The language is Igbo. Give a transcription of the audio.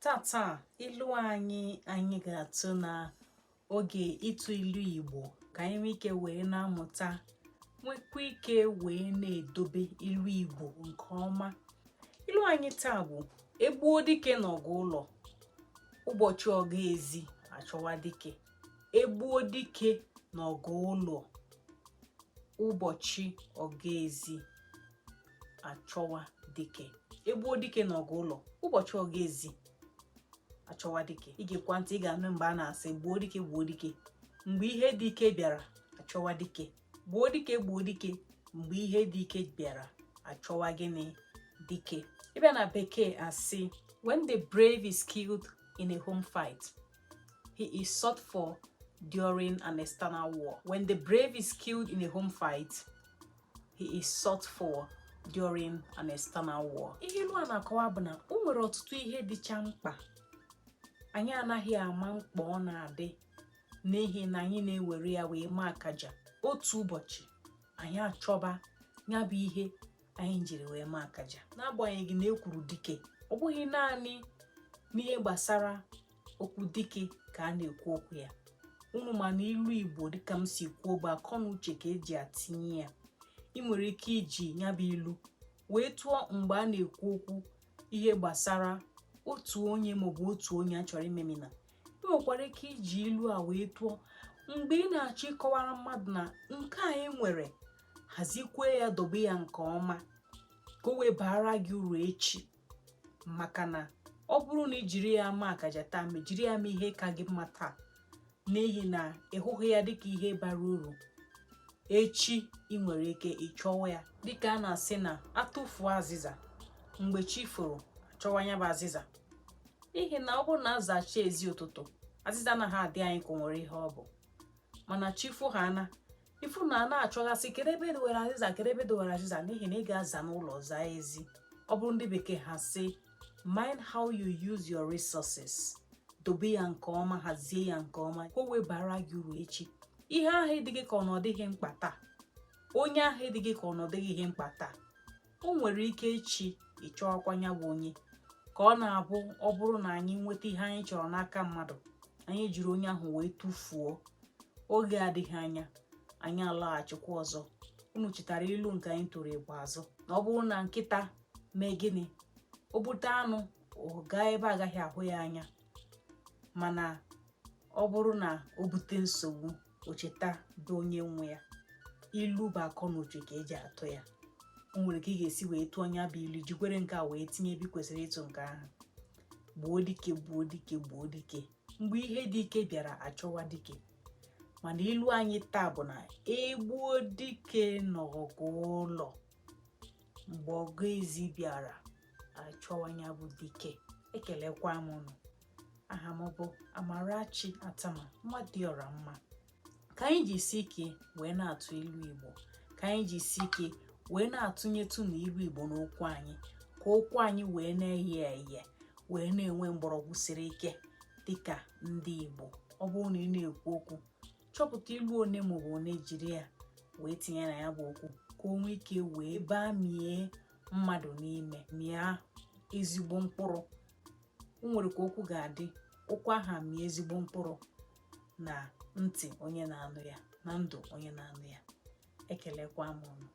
Tata ilu anyị ga-atụ na oge ịtụ ilu Igbo ka anyị nwee ike wee na-amụta, nwekwa ike wee na-edobe ilu Igbo nke ọma. Ilu anyị taa bụ egbuo dike n'ọgụ ụlọ, ụbọchị ọga ezi achọwa dike. Egbuo dike n'ọgụ ụlọ, ụbọchị ọga ezi achọwa dike. Egbuo dike n'ọgụ ụlọ, ụbọchị ọga ezi achọwa dike. Ị ga-ekwa ntị, ị ga-anụ mgbe a na-asị gbuo dike gbuo dike. Mgbe ihe dị ike bịara achọwa dike. Gbuo dike gbuo dike mgbe ihe dị ike bịara achọwa gịnị? Dike. Ịbịa na bekee asị, when the brave is killed in a home fight, he is sought for during an external war. When the brave is killed in a home fight, he is sought for during an external war. Ihe ilu a na-akọwa bụ na o nwere ọtụtụ ihe dịcha mkpa anyị anaghị ama mkpa ọ na-adị, n'ihi na anyị na-ewere ya wee maa akaja. Otu ụbọchị anyị achọba ya bụ ihe anyị jiri wee maa akaja. N'agbanyeghị na ekwuru dike, ọ bụghị naanị n'ihe gbasara okwu dike ka a na-ekwu okwu ya. Unu ma na ilu Igbo dịka m si kwuo bụ akọ na uche ka eji atinye ya. Ị nwere ike iji ya bụ ilu wee tụọ mgbe a na-ekwu okwu ihe gbasara otu onye maọbụ otu onye a chọrọ imemina. Ị nwekwara ike iji ilu a wee tụọ mgbe ị na-achọ ịkọwara mmadụ na nke a nwere, hazikwe ya, dobe ya nke ọma ka o wee baara gị uru echi. Maka na ọ bụrụ na ijiri ya maa akaja taa, ma jiri ya mee ihe ka gị mma taa, n'ihi na ịhụghị ya dịka ihe bara uru, echi ị nwere ike ịchọwa ya. Dịka a na-asị na atụfuo azịza, mgbe chi foro achọwa ya bụ azịza. N'ihi na ọ bụrụ na azacha ezi ụtụtụ, azịza anaghị adị anyị ka o nwere ihe ọ bụ. Mana chi fo ha ana, ifu na na-achọgasị kedu ebe dowere azịza, kedu ebe dowere azịza, n'ihi na ị ga-aza n'ụlọ zaa ezi. Ọ bụrụ ndị bekee ha sị, mind how you use your resources. Dobe ya nke ọma, hazie ya nke ọma ka o wee bara gị uru echi. Ihe ahụ ịdịghị ka ọ na ọ dịghị mkpa taa, onye ahụ ịdịghị ka ọ na ọ dịghị ihe mkpa taa, o nwere ike echi ịchọọkwa ya bụ onye. Ka ọ na-abụ ọ bụrụ na anyị nweta ihe anyị chọrọ n'aka mmadụ, anyị jiri onye ahụ wee tụfuo, oge adịghị anya anyị alaghachikwa ọzọ. Unu chetara ilu nke anyị tụrụ ikpeazụ na ọ bụrụ na nkịta mee gịnị, o bute anụ, ọ gaa ebe agaghị ahụ ya anya. Mana ọ bụrụ na o bute nsogbu, o cheta bụ onye nwe ya. Ilu bụ akọ na uche ka eji atụ ya. O nwere ka ị ga-esi wee tụọ anya bụ ilu, jikwere nke a wee tinye ebe kwesịrị ịtụ nke ahụ. Gbuo dike gbuo dike gbuo dike mgbe ihe dị ike bịara achọwa dike. Mana ilu anyị taa bụ na egbuo dike n'ọgụ ụlọ, mgbe ọga ezi bịara achọwa ya bụ dike. Ekelekwa m unu. Aha m bụ Amarachi Atama, nwa dị ọra mma. Ka anyị jisi ike wee na-atụ ilu Igbo, ka anyị jisi ike wee na-atụnyetụ na ilu Igbo n'okwu anyị, ka okwu anyị wee na-eyi eyi, wee na-enwe mgbọrọgwụ siri ike dịka ndị Igbo. Ọ bụrụ na ị na-ekwu okwu, chọpụta ilu one maọbụ one, jiri ya wee tinye na ya bụ okwu ka o nwee ike wee bamie mmadụ n'ime, mịa ezigbo mkpụrụ. O nwere ka okwu ga-adị, okwu aha mịa ezigbo mkpụrụ na ntị onye na-anụ ya, na ndụ onye na-anụ ya. Ekelekwa m unu.